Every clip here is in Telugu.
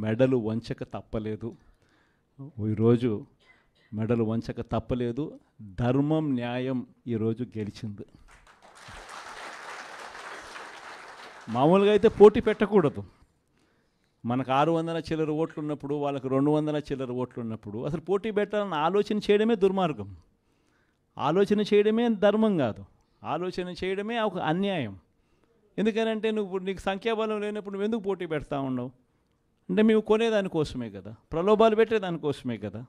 మెడలు వంచక తప్పలేదు. ఈరోజు మెడలు వంచక తప్పలేదు. ధర్మం, న్యాయం ఈరోజు గెలిచింది. మామూలుగా అయితే పోటీ పెట్టకూడదు. మనకు 600 చిల్లర ఓట్లు ఉన్నప్పుడు, వాళ్ళకు 200 చిల్లర ఓట్లు ఉన్నప్పుడు అసలు పోటీ పెట్టాలని ఆలోచన చేయడమే దుర్మార్గం. ఆలోచన చేయడమే ధర్మం కాదు. ఆలోచన చేయడమే ఒక అన్యాయం. ఎందుకనంటే నీకు సంఖ్యాబలం లేనప్పుడు నువ్వు ఎందుకు పోటీ పెడతా ఉండవు? అంటే మేము కొనేదానికోసమే కదా, ప్రలోభాలు పెట్టేదానికోసమే కదా,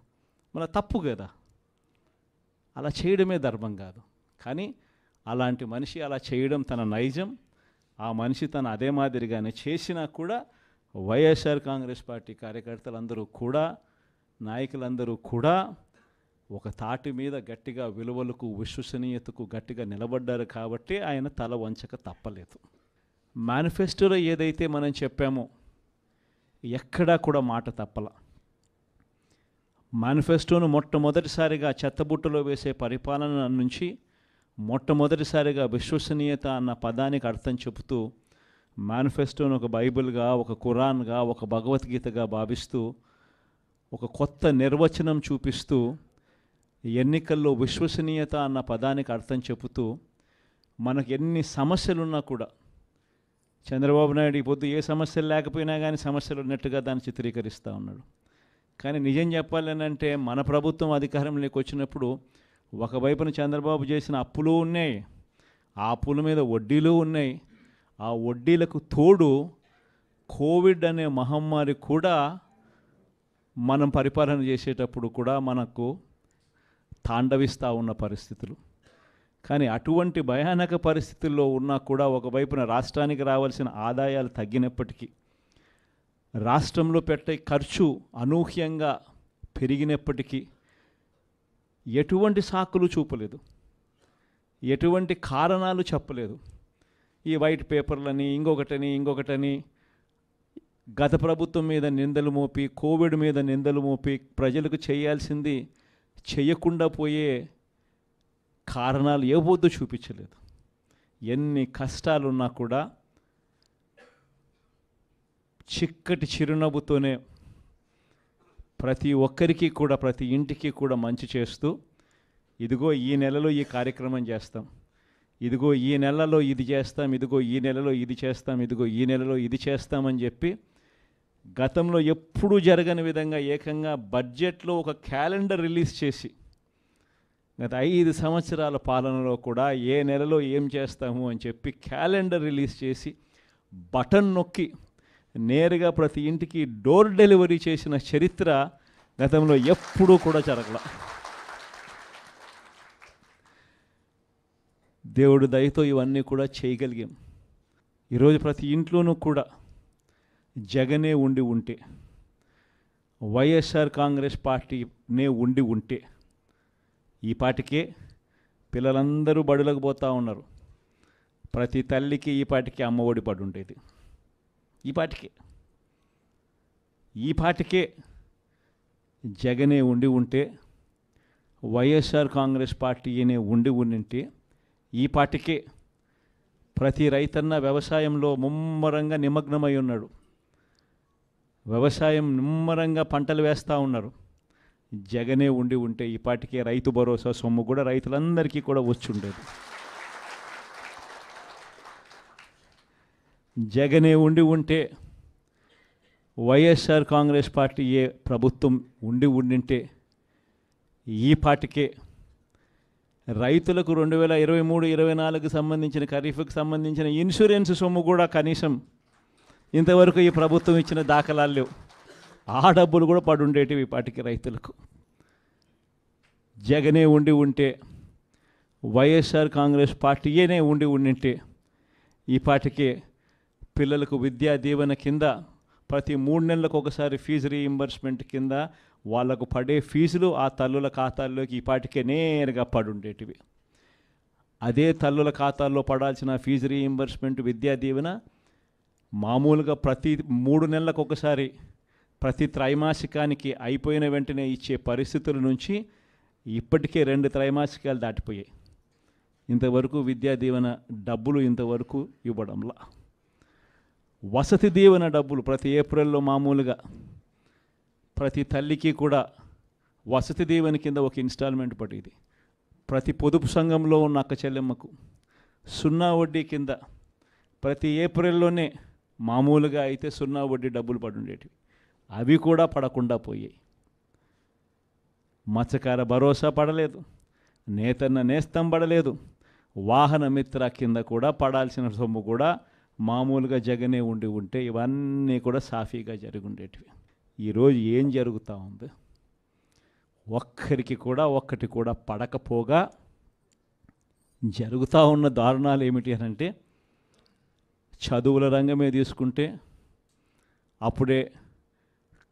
మన తప్పు కదా. అలా చేయడమే ధర్మం కాదు. కానీ అలాంటి మనిషి అలా చేయడం తన నైజం. ఆ మనిషి తన అదే మాదిరిగానే చేసినా కూడా వైఎస్ఆర్ కాంగ్రెస్ పార్టీ కార్యకర్తలందరూ కూడా, నాయకులందరూ కూడా ఒక తాటి మీద గట్టిగా విలువలకు, విశ్వసనీయతకు గట్టిగా నిలబడ్డారు కాబట్టి ఆయన తల వంచక తప్పలేదు. మేనిఫెస్టోలో ఏదైతే మనం చెప్పామో ఎక్కడా కూడా మాట తప్పల. మేనిఫెస్టోను మొట్టమొదటిసారిగా చెత్తబుట్టలో వేసే పరిపాలన నుంచి మొట్టమొదటిసారిగా విశ్వసనీయత అన్న పదానికి అర్థం చెబుతూ మేనిఫెస్టోను ఒక బైబిల్గా, ఒక ఖురాన్గా, ఒక భగవద్గీతగా భావిస్తూ ఒక కొత్త నిర్వచనం చూపిస్తూ ఎన్నికల్లో విశ్వసనీయత అన్న పదానికి అర్థం చెబుతూ మనకు ఎన్ని సమస్యలున్నా కూడా చంద్రబాబు నాయుడు ఈ పొద్దు ఏ సమస్యలు లేకపోయినా కానీ సమస్యలు ఉన్నట్టుగా దాన్ని చిత్రీకరిస్తూ ఉన్నాడు. కానీ నిజం చెప్పాలనంటే మన ప్రభుత్వం అధికారంలోకి వచ్చినప్పుడు ఒకవైపున చంద్రబాబు చేసిన అప్పులు ఉన్నాయి, ఆ అప్పుల మీద వడ్డీలు ఉన్నాయి. ఆ వడ్డీలకు తోడు కోవిడ్ అనే మహమ్మారి కూడా మనం పరిపాలన చేసేటప్పుడు కూడా మనకు తాండవిస్తూ ఉన్న పరిస్థితులు. కానీ అటువంటి భయానక పరిస్థితుల్లో ఉన్నా కూడా ఒకవైపున రాష్ట్రానికి రావాల్సిన ఆదాయాలు తగ్గినప్పటికీ, రాష్ట్రంలో పెట్టే ఖర్చు అనూహ్యంగా పెరిగినప్పటికీ ఎటువంటి సాకులు చూపలేదు, ఎటువంటి కారణాలు చెప్పలేదు. ఈ వైట్ పేపర్లని, ఇంకొకటని గత ప్రభుత్వం మీద నిందలు మోపి, కోవిడ్ మీద నిందలు మోపి ప్రజలకు చేయాల్సింది చేయకుండా పోయే కారణాలు ఏ వద్దు చూపించలేదు. ఎన్ని కష్టాలున్నా కూడా చిక్కటి చిరునవ్వుతోనే ప్రతి ఒక్కరికి కూడా, ప్రతి ఇంటికి కూడా మంచి చేస్తూ, ఇదిగో ఈ నెలలో ఈ కార్యక్రమం చేస్తాం, ఇదిగో ఈ నెలలో ఇది చేస్తాం, ఇదిగో ఈ నెలలో ఇది చేస్తాం, ఇదిగో ఈ నెలలో ఇది చేస్తామని చెప్పి గతంలో ఎప్పుడూ జరగని విధంగా ఏకంగా బడ్జెట్లో ఒక క్యాలెండర్ రిలీజ్ చేసి గత 5 సంవత్సరాల పాలనలో కూడా ఏ నెలలో ఏం చేస్తాము అని చెప్పి క్యాలెండర్ రిలీజ్ చేసి బటన్ నొక్కి నేరుగా ప్రతి ఇంటికి డోర్ డెలివరీ చేసిన చరిత్ర గతంలో ఎప్పుడూ కూడా జరగల. దేవుడి దయతో ఇవన్నీ కూడా చేయగలిగాం. ఈరోజు ప్రతి ఇంట్లోనూ కూడా జగనే ఉండి ఉంటే, వైఎస్ఆర్ కాంగ్రెస్ పార్టీనే ఉండి ఉంటే ఈ పాటికే పిల్లలందరూ బడులకు పోతూ ఉన్నారు. ప్రతి తల్లికి ఈ పాటికి అమ్మఒడి పడి ఉండేది. ఈ పాటికే జగనే ఉండి ఉంటే, వైఎస్ఆర్ కాంగ్రెస్ పార్టీనే ఉండి ఉండింటే ఈ పాటికే ప్రతి రైతన్న వ్యవసాయంలో ముమ్మరంగా నిమగ్నమై ఉన్నాడు. వ్యవసాయం నిమ్మరంగా పంటలు వేస్తూ ఉన్నారు. జగనే ఉండి ఉంటే ఈ పాటికే రైతు భరోసా సొమ్ము కూడా రైతులందరికీ కూడా వచ్చి ఉండేది. జగనే ఉండి ఉంటే, వైఎస్ఆర్ కాంగ్రెస్ పార్టీ ఏ ప్రభుత్వం ఉండింటే ఈ పాటికే రైతులకు 2023-24 సంబంధించిన ఖరీఫ్కి సంబంధించిన ఇన్సూరెన్స్ సొమ్ము కూడా కనీసం ఇంతవరకు ఈ ప్రభుత్వం ఇచ్చిన దాఖలాలు లేవు. ఆ డబ్బులు కూడా పడుండేటివి ఈ పాటికి రైతులకు. జగనే ఉండి ఉంటే, వైఎస్ఆర్ కాంగ్రెస్ పార్టీనే ఉండింటే ఈ పాటికే పిల్లలకు విద్యా దీవెన కింద ప్రతి 3 నెలలకు ఒకసారి ఫీజు రీయింబర్స్మెంట్ కింద వాళ్లకు పడే ఫీజులు ఆ తల్లుల ఖాతాల్లోకి ఈ పాటికే నేరుగా పడుండేటివి. అదే తల్లుల ఖాతాల్లో పడాల్సిన ఫీజు రీయింబర్స్మెంట్, విద్యా దీవెన మామూలుగా ప్రతి 3 నెలలకు ఒకసారి, ప్రతి త్రైమాసికానికి అయిపోయిన వెంటనే ఇచ్చే పరిస్థితుల నుంచి ఇప్పటికే 2 త్రైమాసికాలు దాటిపోయాయి. ఇంతవరకు విద్యా దీవెన డబ్బులు ఇంతవరకు ఇవ్వడంలా. వసతి దీవెన డబ్బులు ప్రతి ఏప్రిల్లో మామూలుగా ప్రతి తల్లికి కూడా వసతి దీవెన కింద ఒక ఇన్స్టాల్మెంట్ పడేది. ప్రతి పొదుపు సంఘంలో ఉన్న అక్క చెల్లెమ్మకు 0 వడ్డీ కింద ప్రతి ఏప్రిల్లోనే మామూలుగా అయితే 0 వడ్డీ డబ్బులు పడుండేటివి. అవి కూడా పడకుండా పోయాయి. మత్స్యకార భరోసా పడలేదు, నేతన్న నేస్తం పడలేదు, వాహన మిత్ర కింద కూడా పడాల్సిన సొమ్ము కూడా మామూలుగా జగనే ఉంటే ఇవన్నీ కూడా సాఫీగా జరిగి ఉండేటివి. ఈరోజు ఏం జరుగుతూ ఉంది? ఒక్కటి కూడా పడకపోగా జరుగుతూ ఉన్న దారుణాలు ఏమిటి అని అంటే, చదువుల రంగమే తీసుకుంటే అప్పుడే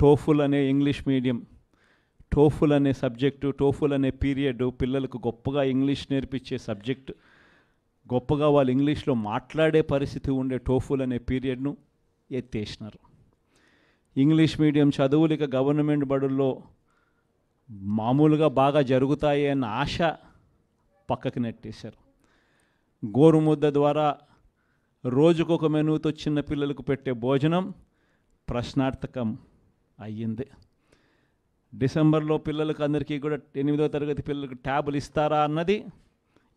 టోఫుల్ అనే ఇంగ్లీష్ మీడియం, టోఫుల్ అనే సబ్జెక్టు, టోఫుల్ అనే పీరియడ్ పిల్లలకు గొప్పగా ఇంగ్లీష్ నేర్పించే సబ్జెక్టు, గొప్పగా వాళ్ళు ఇంగ్లీష్లో మాట్లాడే పరిస్థితి ఉండే టోఫుల్ అనే పీరియడ్ను ఎత్తేసినారు. ఇంగ్లీష్ మీడియం చదువులు ఇక గవర్నమెంట్ బడుల్లో మామూలుగా బాగా జరుగుతాయి అన్న ఆశ పక్కకి నెట్టేశారు. గోరుముద్ద ద్వారా రోజుకొక మెనూతో చిన్న పిల్లలకు పెట్టే భోజనం ప్రశ్నార్థకం అయ్యింది. డిసెంబర్లో పిల్లలకు అందరికీ కూడా 8వ తరగతి పిల్లలకు ట్యాబులు ఇస్తారా అన్నది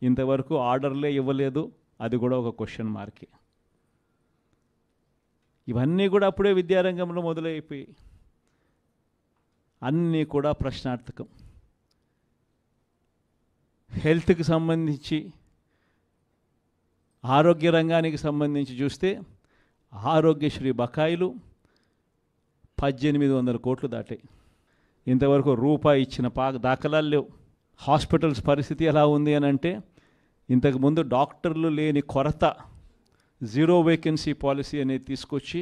ఇంతవరకు ఆర్డర్లే ఇవ్వలేదు. అది కూడా ఒక క్వశ్చన్ మార్కే. ఇవన్నీ కూడా అప్పుడే విద్యారంగంలో మొదలైపోయి అన్నీ కూడా ప్రశ్నార్థకం. హెల్త్కి సంబంధించి, ఆరోగ్య రంగానికి సంబంధించి చూస్తే ఆరోగ్యశ్రీ బకాయిలు 1800 కోట్లు దాటాయి. ఇంతవరకు రూపాయి ఇచ్చిన దాఖలాలు లేవు. హాస్పిటల్స్ పరిస్థితి ఎలా ఉంది అని అంటే, ఇంతకుముందు డాక్టర్లు లేని కొరత, 0 వేకెన్సీ పాలసీ అనేది తీసుకొచ్చి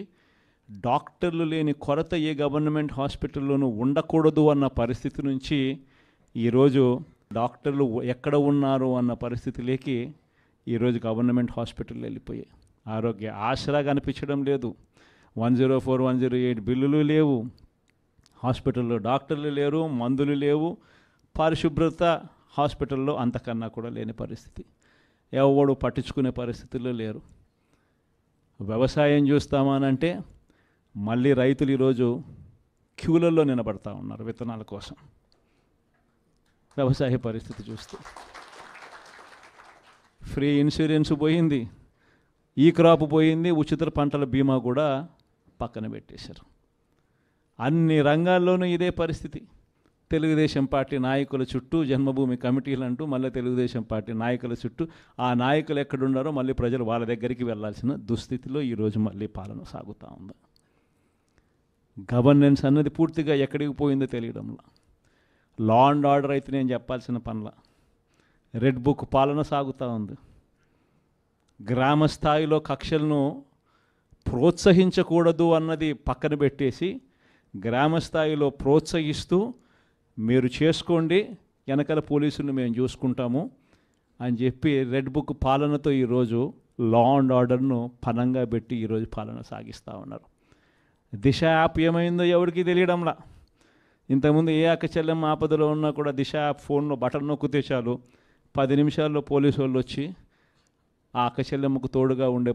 డాక్టర్లు లేని కొరత ఏ గవర్నమెంట్ హాస్పిటల్లోనూ ఉండకూడదు అన్న పరిస్థితి నుంచి ఈరోజు డాక్టర్లు ఎక్కడ ఉన్నారు అన్న పరిస్థితిలోకి ఈరోజు గవర్నమెంట్ హాస్పిటల్ వెళ్ళిపోయాయి. ఆరోగ్య ఆసరా కనిపించడం లేదు. 104, 108 బిల్లులు లేవు. హాస్పిటల్లో డాక్టర్లు లేరు, మందులు లేవు, పరిశుభ్రత హాస్పిటల్లో అంతకన్నా కూడా లేని పరిస్థితి. ఎవడు పట్టించుకునే పరిస్థితుల్లో లేరు. వ్యవసాయం చూస్తామనంటే మళ్ళీ రైతులు ఈరోజు క్యూలలో నిలబడతా ఉన్నారు విత్తనాల కోసం. వ్యవసాయ పరిస్థితి చూస్తే ఫ్రీ ఇన్సూరెన్స్ పోయింది, ఈ క్రాప్ పోయింది, ఉచిత పంటల బీమా కూడా పక్కన పెట్టేశారు. అన్ని రంగాల్లోనూ ఇదే పరిస్థితి. తెలుగుదేశం పార్టీ నాయకుల చుట్టూ జన్మభూమి కమిటీలు అంటూ మళ్ళీ తెలుగుదేశం పార్టీ నాయకుల చుట్టూ, ఆ నాయకులు ఎక్కడున్నారో మళ్ళీ ప్రజలు వాళ్ళ దగ్గరికి వెళ్ళాల్సిన దుస్థితిలో ఈరోజు మళ్ళీ పాలన సాగుతూ ఉంది. గవర్నెన్స్ అన్నది పూర్తిగా ఎక్కడికి పోయిందో తెలియడంలో, లా అండ్ ఆర్డర్ అయితే నేను చెప్పాల్సిన పనుల, రెడ్ బుక్ పాలన సాగుతూ ఉంది. గ్రామ స్థాయిలో కక్షలను ప్రోత్సహించకూడదు అన్నది పక్కన పెట్టేసి, గ్రామ స్థాయిలో ప్రోత్సహిస్తూ మీరు చేసుకోండి, వెనకాల పోలీసులను మేము చూసుకుంటాము అని చెప్పి రెడ్ బుక్ పాలనతో ఈరోజు లా అండ్ ఆర్డర్ను పనంగా పెట్టి ఈరోజు పాలన సాగిస్తూ ఉన్నారు. దిశ యాప్ ఏమైందో ఎవరికి తెలియడంలా. ఇంతకుముందు ఏ అక్క చెల్లెమ్మ ఆపదలో ఉన్నా కూడా దిశ యాప్ ఫోన్లో బటన్ నొక్కితే చాలు 10 నిమిషాల్లో పోలీసు వాళ్ళు వచ్చి ఆ అక్క చెల్లెమ్మకు తోడుగా ఉండే